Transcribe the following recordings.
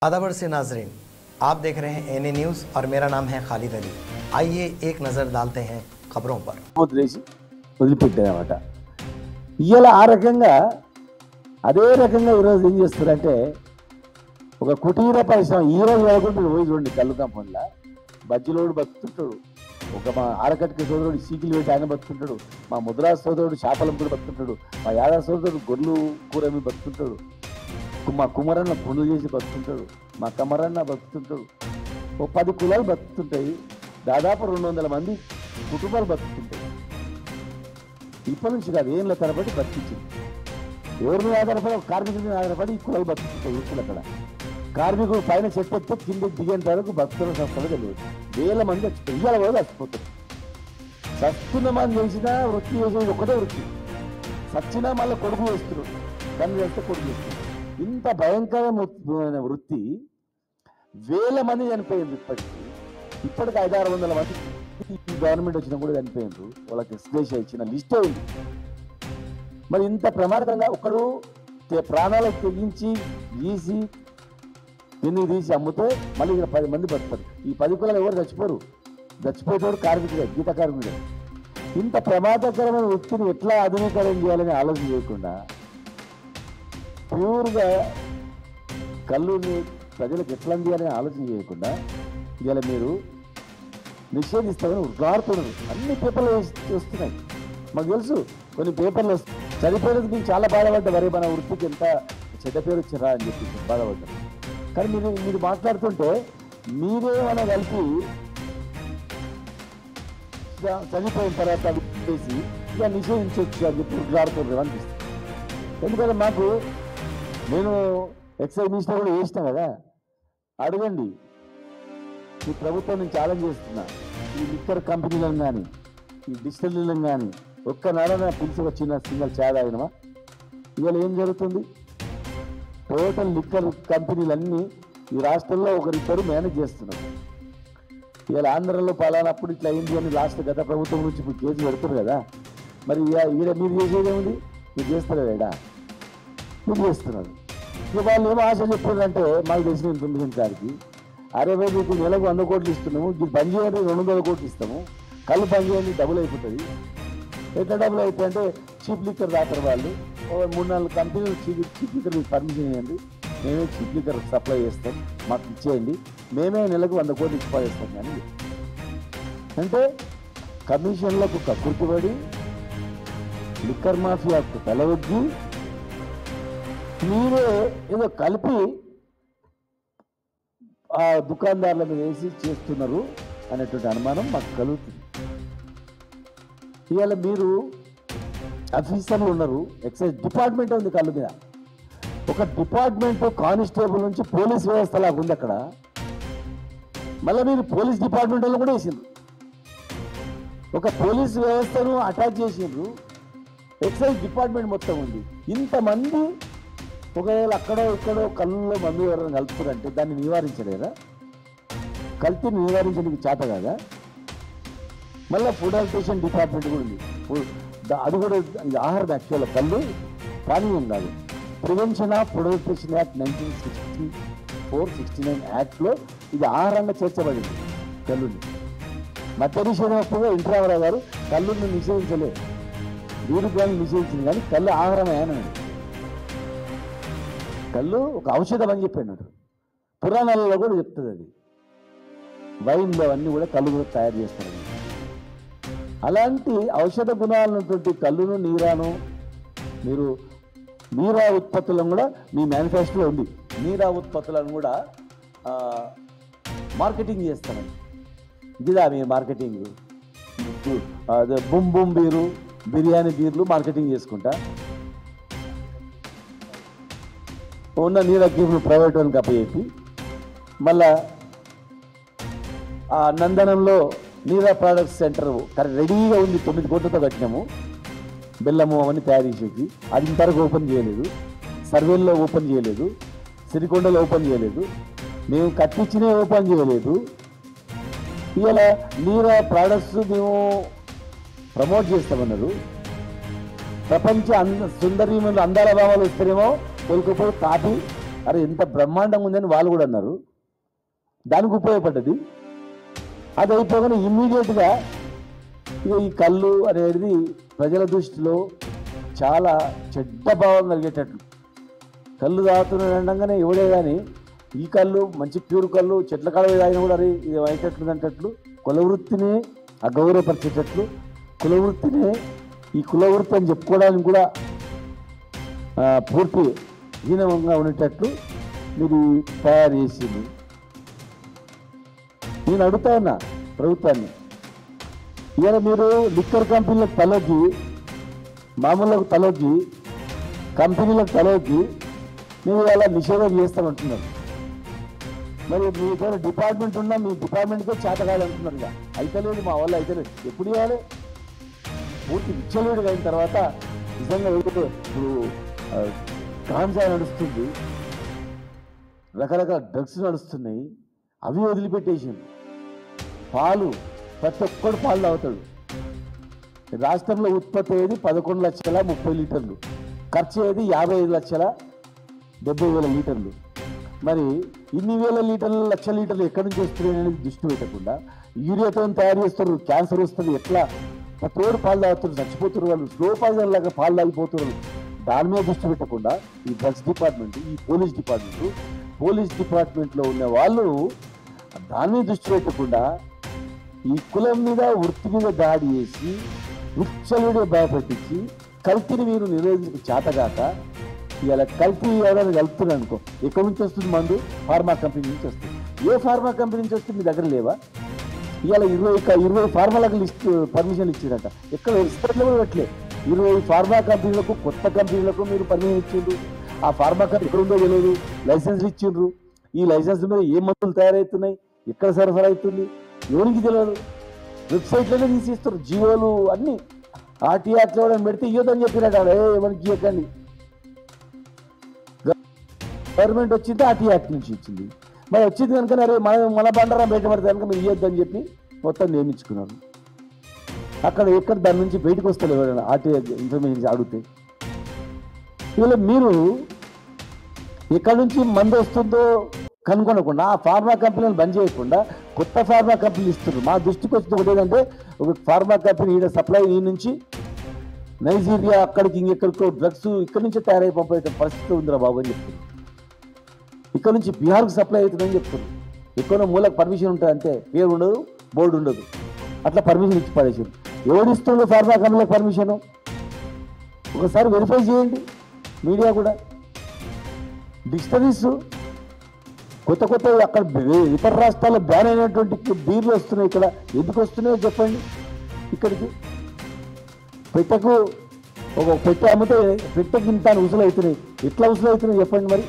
अदाबर से नाजरीन, आप देख रहे हैं एनए न्यूज़ और मेरा नाम है खालिद अली। आइए एक नज़र डालते हैं खबरों पर। వదిలేసి వదిలిపెట్టారన్నమాట. ఇవాళ ఆ రకంగా అదే రకంగా ఈరోజు ఏం చేస్తారంటే ఒక కుటీర పరిశ్రమ ఈ రోజు కాకుండా పోయి చూడండి కల్లుకాంపండ్ల బజ్జిలోడు బతుకుంటాడు, ఒక మా ఆరకట్కి సోదరుడు సీకిలు పెట్టి ఆయన బతుకుంటాడు, మా ముద్రాజ్ సోదరుడు చేపలంపుడు బతుకుంటాడు, మా యాదవ్ సోదరుడు గొర్రెలు కూరమి బతుకుంటాడు, మా కుమరన్న పుండ్లు చేసి బతుకుంటాడు, మా కమరన్న బతుకుంటాడు. ఓ 10 కులాలు బతుకుతుంటాయి, దాదాపు 200 మంది కుటుంబాలు బతుకుతుంటాయి. ఇప్పటి నుంచి కాదు, ఏళ్ళ తరబడి బతికించింది. ఎవరి మీద ఆధారపడి కార్మికుల మీద ఆధారపడి ఈ కులాలు బతుకుతాయి. వృత్తులు అక్కడ కార్మికుడు పైన చెట్టు ఎత్తే కింద దిగేంత వరకు బతుకున్న సంస్థలు తెలియదు. వేల మంది చచ్చిపోయి ఇవాళ కూడా చచ్చిపోతారు. చస్తున్నమని తెలిసినా వృత్తి చేసేది ఒకటే వృత్తి. చచ్చినా మళ్ళీ కొడుకు వేస్తున్నాడు, దాన్ని వేస్తే కొడుకు వేస్తున్నాడు. ఇంత భయంకరమైన వృత్తి వేల మంది చనిపోయింది. ఇప్పటికి 500-600 మంది గవర్నమెంట్ వచ్చినా కూడా చనిపోయినారు. వాళ్ళకి ఎస్దేశ ఇచ్చిన లిస్టే ఉంది. మరి ఇంత ప్రమాదంగా ఒకడు ప్రాణాలకు తెగించి గీసి దీన్ని తీసి అమ్మితే మళ్ళీ ఇక్కడ 10 మంది బతుకుతారు. ఈ 10 కులాలు ఎవరు చచ్చిపోరు. చచ్చిపోయేటోడు కార్మికుడే, గీత కార్మికుడే. ఇంత ప్రమాదకరమైన వృత్తిని ఎట్లా ఆధునీకరణ చేయాలని ఆలోచన చేయకుండా ప్యూర్గా కళ్ళుని ప్రజలకు ఎట్లా అందియాలని ఆలోచన చేయకుండా ఇవాళ మీరు నిషేధిస్తామని ఉద్గారుతున్నారు. అన్ని పేపర్లు వస్తున్నాయి, మాకు తెలుసు. కొన్ని పేపర్లు చనిపోయినందుకు మేము చాలా బాధపడ్డా, వరే మన వృత్తికి ఎంత చెడ్డ పేరు వచ్చిరా అని చెప్పి బాధపడ్డాం. కానీ మీరు మాట్లాడుతుంటే మీరేమైనా కలిపి చనిపోయిన తర్వాత చేసి ఇక నిషేధించవచ్చు అని చెప్పి ఉద్గారుతున్నారు అనిపిస్తుంది. ఎందుకంటే నేను ఎక్సైజ్ మినిస్టర్ కూడా చేసినా కదా, అడగండి. ఈ ప్రభుత్వం నేను ఛాలెంజ్ చేస్తున్నా, ఈ లిక్కర్ కంపెనీలను కానీ ఈ డిస్టిలరీలను కానీ ఒక్క నెలన పిలిచి వచ్చిన సింగల్ ఛాయ్ తాగినమా? ఇవాళ ఏం జరుగుతుంది? టోటల్ లిక్కర్ కంపెనీలన్నీ ఈ రాష్ట్రంలో ఒకరిద్దరు మేనేజ్ చేస్తున్నారు. ఇవాళ ఆంధ్రలో పలానప్పుడు ఇట్లా అయింది అని లాస్ట్ గత ప్రభుత్వం నుంచి ఇప్పుడు కేసు పెడుతున్నారు కదా. మరి ఈడ మీరు చేసేది ఏముంది? మీరు చేస్తారు ఏడా? మీరు చేస్తున్నారు. ఇక వాళ్ళు ఏమో ఆశ చెప్తున్నారంటే మాకు తెలిసిన ఇన్ఫర్మేషన్ కాడికి, అరే భయ్ మీకు నెలకు 100 కోట్లు ఇస్తున్నాము, ఇది బంద్ చేయండి 200 కోట్లు ఇస్తాము, కళ్ళు బంద్ చేయండి డబుల్ అయిపోతుంది. ఎట్లా డబుల్ అవుతుంది అంటే చీప్ లిక్కర్ రాతారు వాళ్ళు. 3-4 కంపెనీలు చీప్ లిక్కర్ పర్మిషన్ ఇవ్వండి, మేమే చీప్ లిక్కర్ సప్లై చేస్తాం, మాకు ఇచ్చేయండి, మేమే నెలకు 100 కోట్లు ఇచ్చిపోయేస్తాం. కానీ అంటే కమిషన్లకు కక్కుర్తిపడి లిక్కర్ మాఫియాకు తలవద్ది మీరే ఏదో కలిపి ఆ దుకాణదారుల మీద వేసి చేస్తున్నారు అనేటువంటి అనుమానం మాకు కలుగుతుంది. ఇవాళ మీరు ఆఫీసర్లు ఉన్నారు, ఎక్సైజ్ డిపార్ట్మెంట్ ఉంది కళ్ళు మీద. ఒక డిపార్ట్మెంట్ కానిస్టేబుల్ నుంచి పోలీస్ వ్యవస్థ లాగా ఉంది అక్కడ. మళ్ళీ మీరు పోలీస్ డిపార్ట్మెంట్ వాళ్ళు కూడా వేసిండ్రు, ఒక పోలీస్ వ్యవస్థను అటాక్ చేసిండ్రు. ఎక్సైజ్ డిపార్ట్మెంట్ మొత్తం ఉంది. ఇంతమంది ఒకవేళ అక్కడో ఇక్కడో కళ్ళలో మందు ఎవరైనా కలుపుతారంటే దాన్ని నివారించలేదా? కల్తీని నివారించడానికి చేత కాదా? మళ్ళీ ఫుడ్ అడ్మినిస్ట్రేషన్ డిపార్ట్మెంట్ కూడా ఉంది. అది కూడా ఆహార యాక్చువల్ కళ్ళు ప్రాణీయం కాదు. Prevention of food administration act 1964-69 యాక్ట్లో ఇది ఆహారంగా చేర్చబడింది కళ్ళుని. మద్య నిషేధం వస్తుందో ఇంట్రావరావు గారు కళ్ళుని నిషేధించలేదు, వీరుగ్రాన్ని నిషేధించింది, కానీ కళ్ళు ఆహారం అన్నాడు. కళ్ళు ఒక ఔషధం అని చెప్పాడు. పురాణాలలో కూడా చెప్తుంది అది. వైన్లో అన్నీ కూడా కళ్ళు కూడా తయారు చేస్తారని. అలాంటి ఔషధ గుణాలన్నటువంటి కళ్ళును మీరు నీరా ఉత్పత్తులను కూడా మీ మేనిఫెస్టోలో ఉంది. నీరా ఉత్పత్తులను కూడా మార్కెటింగ్ చేస్తామని. ఇదిదా మీ marketing? Boom boom beer, biryani బీర్లు మార్కెటింగ్ చేసుకుంటా ఉన్న నీరా కీపులు ప్రైవేట్ వాళ్ళకి అప్పచెప్పి మళ్ళా ఆ నందనంలో నీరా ప్రొడక్ట్స్ సెంటర్ రెడీగా ఉంది, 9 కోట్లతో కట్టినాము, బెల్లము అవన్నీ తయారు చేసేది. అది ఇంతవరకు ఓపెన్ చేయలేదు, సర్వేల్లో ఓపెన్ చేయలేదు, సిరికొండలో ఓపెన్ చేయలేదు, మేము కట్టించినే ఓపెన్ చేయలేదు. ఇవాళ నీరా ప్రొడక్ట్స్ మేము ప్రమోట్ చేస్తామన్నారు. ప్రపంచ సుందరీమణులు అందాల భావాలు ఇస్తారేమో కోలుకోపోయి కాపీ అరే ఎంత బ్రహ్మాండంగా ఉందని వాళ్ళు కూడా అన్నారు. దానికి ఉపయోగపడ్డది. అది అయిపోగానే ఇమ్మీడియట్గా ఈ కళ్ళు అనేది ప్రజల దృష్టిలో చాలా చెడ్డ భావం కలిగేటట్లు, కళ్ళు తాగుతున్నాడు ఎవడే కానీ ఈ కళ్ళు మంచి ప్యూర్ కళ్ళు చెట్ల కాడ తాగినా కూడా అరే ఇది అయ్యేటట్లు అంటట్లు, కులవృత్తిని అగౌరవపరిచేటట్లు, కులవృత్తిని ఈ కులవృత్తి అని చెప్పుకోవడానికి కూడా పూర్తి హీనంగా ఉండేటట్లు మీరు తయారు చేసింది. నేను అడుగుతా ఉన్నా ప్రభుత్వాన్ని, ఇవాళ మీరు లిక్కర్ కంపెనీలకు తలొగ్గి, మామూలులకు తలొగ్గి, కంపెనీలకు తలొగ్గి మీరు ఇలా నిషేధం చేస్తామంటున్నారు. మరి మీకు డిపార్ట్మెంట్ ఉన్నా మీ డిపార్ట్మెంట్కే చేత కాదంటున్నారు. ఇక అయితే లేదు మా వాళ్ళు అయితే లేదు. ఎప్పుడు ఇవ్వాలి? పూర్తి విచ్చలవిడిగా అయిన తర్వాత నిజంగా ఇప్పుడు గాంజా నడుస్తుంది, రకరకాల డ్రగ్స్ నడుస్తున్నాయి, అవి వదిలిపెట్టేసింది. పాలు ప్రతి ఒక్కడు పాలు తాగుతాడు. రాష్ట్రంలో ఉత్పత్తి అయ్యేది 11,30,000 లీటర్లు, ఖర్చు అయ్యేది 55,70,000 లీటర్లు. మరి ఇన్ని వేల లీటర్లు, లక్ష లీటర్లు ఎక్కడి నుంచి వస్తున్నాయి అనేది దృష్టి పెట్టకుండా యూరియాతో తయారు చేస్తారు, క్యాన్సర్ వస్తుంది, ఎట్లా తోడు పాలు తాగుతున్నారు, చచ్చిపోతున్నారు వాళ్ళు, స్లో పాయిజన్ లాగా పాలు తాగిపోతున్నారు. దాని మీద దృష్టి పెట్టకుండా ఈ డ్రగ్స్ డిపార్ట్మెంట్, ఈ పోలీస్ డిపార్ట్మెంట్లో ఉన్న వాళ్ళు దాని మీద దృష్టి పెట్టకుండా ఈ కులం మీద, వృత్తి మీద దాడి చేసి వృక్షలుడిగా భయపెట్టించి కల్తీని మీరు నిరోధించక చేతగాక ఇలా కల్తీ ఎవరైనా కలుపుతున్నారు అనుకో, ఎక్కడి నుంచి వస్తుంది మందు? ఫార్మా కంపెనీ నుంచి వస్తుంది. ఏ ఫార్మా కంపెనీ నుంచి వస్తుంది? మీ దగ్గర లేవా? ఇవాళ 20 ఫార్మాలకు లిస్ట్ పర్మిషన్ ఇచ్చారట. ఎక్కడ వెబ్సైట్లో కూడా పెట్టలేదు. 20 ఫార్మా కంపెనీలకు, కొత్త కంపెనీలకు మీరు పర్మిషన్ ఇచ్చిండ్రు. ఆ ఫార్మా కంపెనీ ఎక్కడ ఉందో తెలియదు, లైసెన్స్లు ఇచ్చిండ్రు. ఈ లైసెన్స్ మీద ఏ మందులు తయారవుతున్నాయి, ఎక్కడ సరఫరా అవుతుంది ఎవరికి తెలియదు. వెబ్సైట్లోనే తీసిస్తారు జీవోలు అన్నీ. ఆర్టీఆర్లో పెడితే ఇవ్వదని చెప్పినట్టు ఎవరికి ఇవ్వకండి. గవర్నమెంట్ వచ్చింది ఆర్టీఆర్ నుంచి ఇచ్చింది. మరి వచ్చింది కనుక అరే మన బండారం బయటపడితే కనుక మీరు ఇవ్వద్దని చెప్పి మొత్తం నియమించుకున్నారు. అక్కడ ఎక్కడ దాని నుంచి బయటకు వస్తారు ఎవరైనా ఆర్టీఆర్ ఇన్ఫర్మేషన్ అడిగితే. ఇవాళ మీరు ఎక్కడి నుంచి మందు వస్తుందో కనుగొనకుండా ఆ ఫార్మా కంపెనీలను బంద్ చేయకుండా కొత్త ఫార్మా కంపెనీలు ఇస్తున్నారు. మా దృష్టికి వచ్చింది ఒకటి ఏంటంటే, ఒక ఫార్మా కంపెనీ ఈడ సప్లై ఈ నుంచి నైజీరియా అక్కడికి ఇంకెక్కడికో డ్రగ్స్ ఇక్కడి నుంచే తయారై పంపే పరిస్థితి ఉందిరా బాబు అని చెప్తున్నారు. ఇక్కడ నుంచి బీహార్కి సప్లై అవుతుందని చెప్తున్నారు. ఎక్కడో మూలకు పర్మిషన్ ఉంటుంది అంతే, పేరు ఉండదు, బోర్డు ఉండదు, అట్లా పర్మిషన్ ఇచ్చి పడేసారు. ఎవరిస్తుందో ఫార్మా కంపెనీలకు పర్మిషను ఒకసారి వెరిఫై చేయండి. మీడియా కూడా డిక్షనరీస్ కొత్త అక్కడ ఇతర రాష్ట్రాల్లో బ్యాన్ అయినటువంటి బీర్లు వస్తున్నాయి, ఇక్కడ ఎందుకు వస్తున్నాయో చెప్పండి. ఇక్కడికి పెట్టకు ఒక పెట్టె అమ్మితే పెట్టెకి ఇంత ఉసులు అవుతున్నాయి, ఎట్లా ఉసులు అవుతున్నాయి చెప్పండి. మరి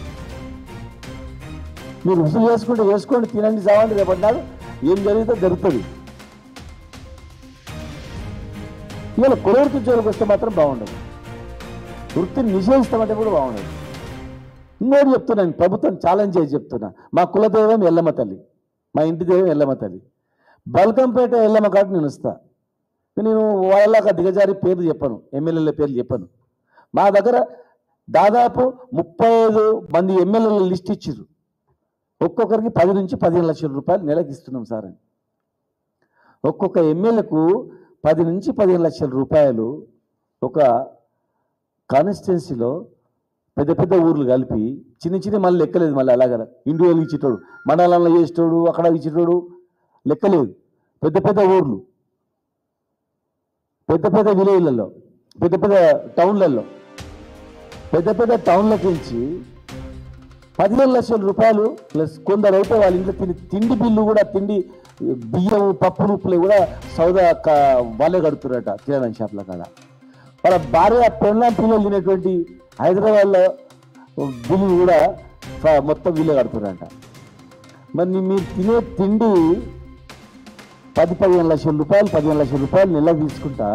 మీరు ఉసులు వేసుకోండి, తినండి, చావండి, రేపడ్డాడు ఏం జరిగితే జరుగుతుంది. ఇవాళ కులవృత్తి ఉద్యోగులకు వస్తే మాత్రం బాగుండదు, వృత్తిని నిషేధిస్తామంటే కూడా బాగుండదు. ఇంకోటి చెప్తున్నాను, ప్రభుత్వం ఛాలెంజ్ చేసి చెప్తున్నా, మా కులదైవం ఎల్లమ్మ తల్లి, మా ఇంటి దైవం ఎల్లమ్మ తల్లి. బల్కంపేట ఎల్లమ్మ కాటు నేను వస్తా. నేను వాళ్ళలాగా దిగజారి పేర్లు చెప్పను, ఎమ్మెల్యేల పేర్లు చెప్పను. మా దగ్గర దాదాపు 35 మంది ఎమ్మెల్యేల లిస్ట్ ఇచ్చిర్రు. ఒక్కొక్కరికి 10 నుంచి 15 లక్షల రూపాయలు నెలకి ఇస్తున్నాం సార్ అని. ఒక్కొక్క ఎమ్మెల్యేకు 10 నుంచి 15 లక్షల రూపాయలు ఒక కాన్స్టిట్యున్సీలో పెద్ద ఊర్లు కలిపి చిన్న మళ్ళీ లెక్కలేదు. మళ్ళీ అలాగ ఇండివిజువల్ ఇచ్చేటోడు, మండలంలో చేసేటోడు, అక్కడ ఇచ్చేటోడు లెక్కలేదు. పెద్ద ఊర్లు, పెద్ద విలేజ్లలో, పెద్ద టౌన్లలో, పెద్ద టౌన్లకు ఇచ్చి 15 లక్షల రూపాయలు ప్లస్ కొందరు అయితే వాళ్ళ ఇంట్లో తిండి బిల్లు కూడా, తిండి బియ్యం పప్పు ఉప్పులు కూడా సౌదా వాళ్ళే కడుతున్నారట కిరాణా షాప్ల కాడ. వాళ్ళ భార్య పెళ్ళాం పిల్లలు తినేటువంటి హైదరాబాద్లో బిల్లు కూడా మొత్తం వీళ్ళే కడుతున్నారట. మరి మీరు తినే తిండి 10-15 లక్షల రూపాయలు, 15 లక్షల రూపాయలు నెలకు తీసుకుంటా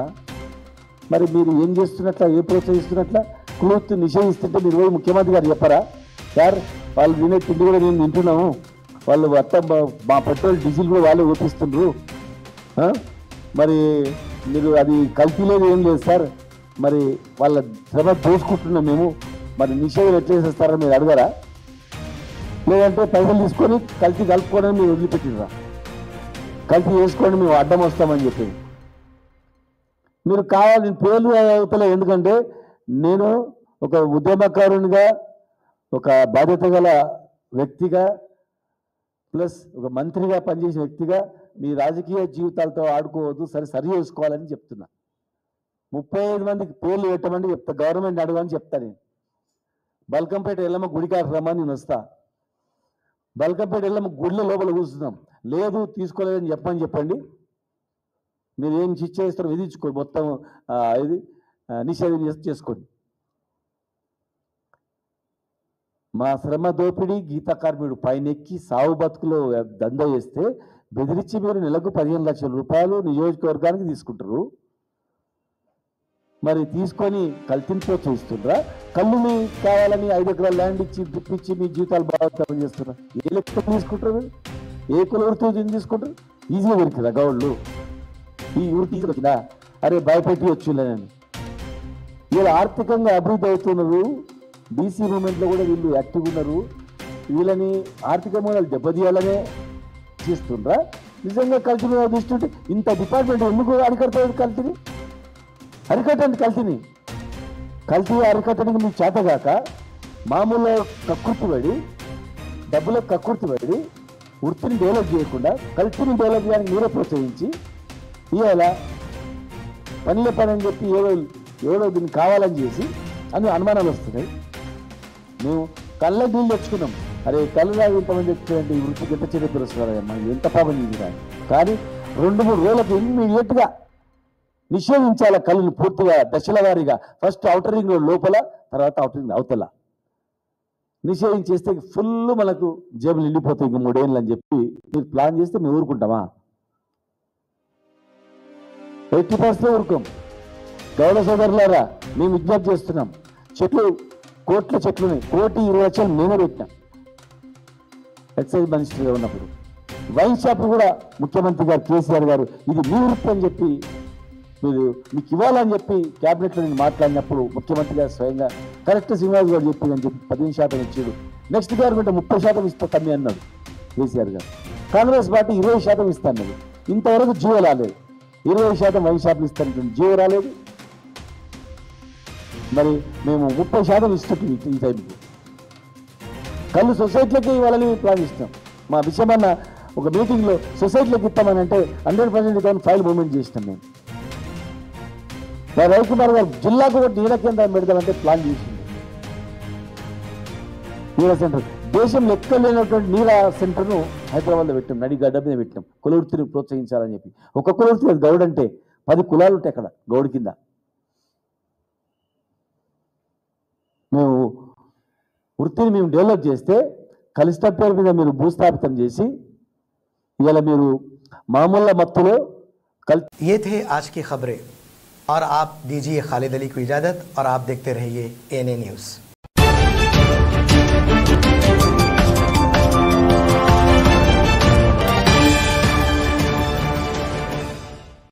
మరి మీరు ఏం చేస్తున్నట్ల, ఏ ప్రోత్సహిస్తున్నట్ల? కులవృత్తి నిషేధిస్తుంటే మీరు పోయి ముఖ్యమంత్రి గారు చెప్పరా, సార్ వాళ్ళు తినే తిండి కూడా నేను తింటున్నాము, వాళ్ళు మా పెట్రోల్ డీజిల్ కూడా వాళ్ళే ఊపిస్తుండ్రు, మరి మీరు అది కల్తీ లేదు ఏం లేదు సార్, మరి వాళ్ళ శ్రమ దోసుకుంటున్నాం మేము, మరి నిషేధం ఎట్లా చేసేస్తారని మీరు అడగరా? లేదంటే పైసలు తీసుకొని కల్తీ కలుపుకోవడానికి మీరు వదిలిపెట్టిర్రా, కల్తీ చేసుకొని మేము అడ్డం వస్తామని చెప్పి. మీరు కావాలి పేర్లు అవుతలే, ఎందుకంటే నేను ఒక ఉద్యమకారునిగా, ఒక బాధ్యత గల వ్యక్తిగా, ప్లస్ ఒక మంత్రిగా పనిచేసే వ్యక్తిగా మీ రాజకీయ జీవితాలతో ఆడుకోవద్దు, సరి చేసుకోవాలని చెప్తున్నా. 35 మందికి పేర్లు పెట్టమని చెప్తా, గవర్నమెంట్ అడగని చెప్తా. నేను బల్కంపేట ఎల్లమ్మ గుడికాడ రమ్మని నేను వస్తా. బల్కంపేట ఎల్లమ్మ గుడిలో లోపల కూర్చున్నాం, లేదు తీసుకోలేదని చెప్పండి. మీరు ఏం శిక్ష చేస్తారో విధించుకోండి, మొత్తం ఇది నిషేధం చేసుకోండి. మా శ్రమ దోపిడీ గీతా కార్మికుడు పైనెక్కి సాగు బతుకులో దందా చేస్తే బెదిరించి మీరు నెలకు 15 లక్షల రూపాయలు నియోజకవర్గానికి తీసుకుంటారు. మరి తీసుకొని కల్తీని ప్రోత్సహిస్తుండ్రా? కళ్ళుని కావాలని 5 ఎకరాల ల్యాండ్ ఇచ్చి ఇప్పించి మీ జీవితాలు బాగా చేస్తున్నారు. ఏ లెక్క తీసుకుంటారు? ఏ కులవృత్తి తీసుకుంటారు? ఈజీగా దొరికిందా గౌడ్లు? ఈ వృత్తి వచ్చిందా? అరే భయపెట్టి వచ్చిందని. వీళ్ళు ఆర్థికంగా అభివృద్ధి అవుతున్నారు. బీసీ మూమెంట్లో కూడా వీళ్ళు యాక్టివ్గా ఉన్నారు. వీళ్ళని ఆర్థికంగా దెబ్బతీయాలనే చేస్తుండ్రా? నిజంగా కల్తీ మీద దృష్టి ఉంటే ఇంత డిపార్ట్మెంట్ ఎందుకు అరికడతాడు కల్తీని? అరికట్టండి కల్తీని. కల్తీ అరికట్టడానికి మీకు చేతగాక మామూలుగా కక్కుర్తిపడి, డబ్బులకు కక్కుర్తిపడి వృత్తిని డెవలప్ చేయకుండా కల్తీని డెవలప్ చేయడానికి మీరే ప్రోత్సహించి ఇవాళ పనిలో పని అని చెప్పి ఏదో దీన్ని కావాలని చేసి అని అనుమానాలు వస్తున్నాయి. మేము కళ్ళ నీళ్ళు తెచ్చుకున్నాం. అరే కళ్ళు రాదు ఇంతమంది తెచ్చుకోండి, ఈ వృత్తికి ఎంత చర్య తెలుస్తున్నారమ్మా, ఎంత పాపం చేసినా. కానీ 2-3 రోజులకు ఇమ్మీడియట్గా నిషేధించాల కళ్ళుని పూర్తిగా దశల వారీగా. ఫస్ట్ ఔటర్ రింగ్ లోపల, తర్వాత ఔటర్ రింగ్ అవతల నిషేధించేస్తే ఫుల్ మనకు జేబులు నిండిపోతాయి ఇంక 3 ఏళ్ళు అని చెప్పి మీరు ప్లాన్ చేస్తే మేము ఊరుకుంటామా? 80% ఊరుకోం. గౌడ సోదరులారా, మేము విజ్ఞప్తి చేస్తున్నాం. చెట్లు కోట్ల చెట్లుని 1,20,00,000 మేమే పెట్టినాం ఎక్సైజ్ మినిస్టర్గా ఉన్నప్పుడు. వైన్ షాప్ కూడా ముఖ్యమంత్రి గారు కేసీఆర్ గారు ఇది మీ వృత్తి అని చెప్పి మీరు మీకు ఇవ్వాలని చెప్పి క్యాబినెట్లో నేను మాట్లాడినప్పుడు ముఖ్యమంత్రి గారు స్వయంగా కరెక్ట్ శ్రీనివాస్ గారు చెప్పిందని చెప్పి 15% ఇచ్చాడు. నెక్స్ట్ గవర్నమెంట్ 30% ఇస్తా తమ్మి అన్నాడు కేసీఆర్ గారు. కాంగ్రెస్ పార్టీ 20% ఇస్తా అన్నది. ఇంతవరకు జీవో రాలేదు. 20% వైన్ షాపులు ఇస్తాను జీవో రాలేదు. మరి మేము 30% ఇష్టం ఈ టైంకి. కళ్ళు సొసైటీలకి ఇవ్వాలని ప్లాన్ ఇస్తాం. మా విషయమన్న ఒక మీటింగ్లో సొసైటీలోకి ఇస్తామని అంటే 100% ఫైల్ మూవ్మెంట్ చేసినాం మేము. రవికుమార్ గారు జిల్లాకు ఒకటి నీడ కేంద్రం పెడతామంటే ప్లాన్ చేసింది. నీళ్ళ సెంటర్ దేశంలో ఎక్కడ లేనటువంటి నీళ్ళ సెంటర్ను హైదరాబాద్లో పెట్టాం, నడిగడ్డ మీద పెట్టాం. కులవృత్తిని ప్రోత్సహించాలని చెప్పి. ఒక కులవృత్తి గౌడ్ అంటే 10 కులాలు ఉంటాయి అక్కడ గౌడ్ కింద. మేము వృత్తిని మేము డెవలప్ చేస్తే కలిసిన పేరు మీద మీరు భూస్థాపితం చేసి ఇవాళ మీరు మామూలు మత్తులో ये थे आज की खबरें और आप दीजिए खालिद अली को इजाज़त और आप देखते रहिए एनए न्यूज़।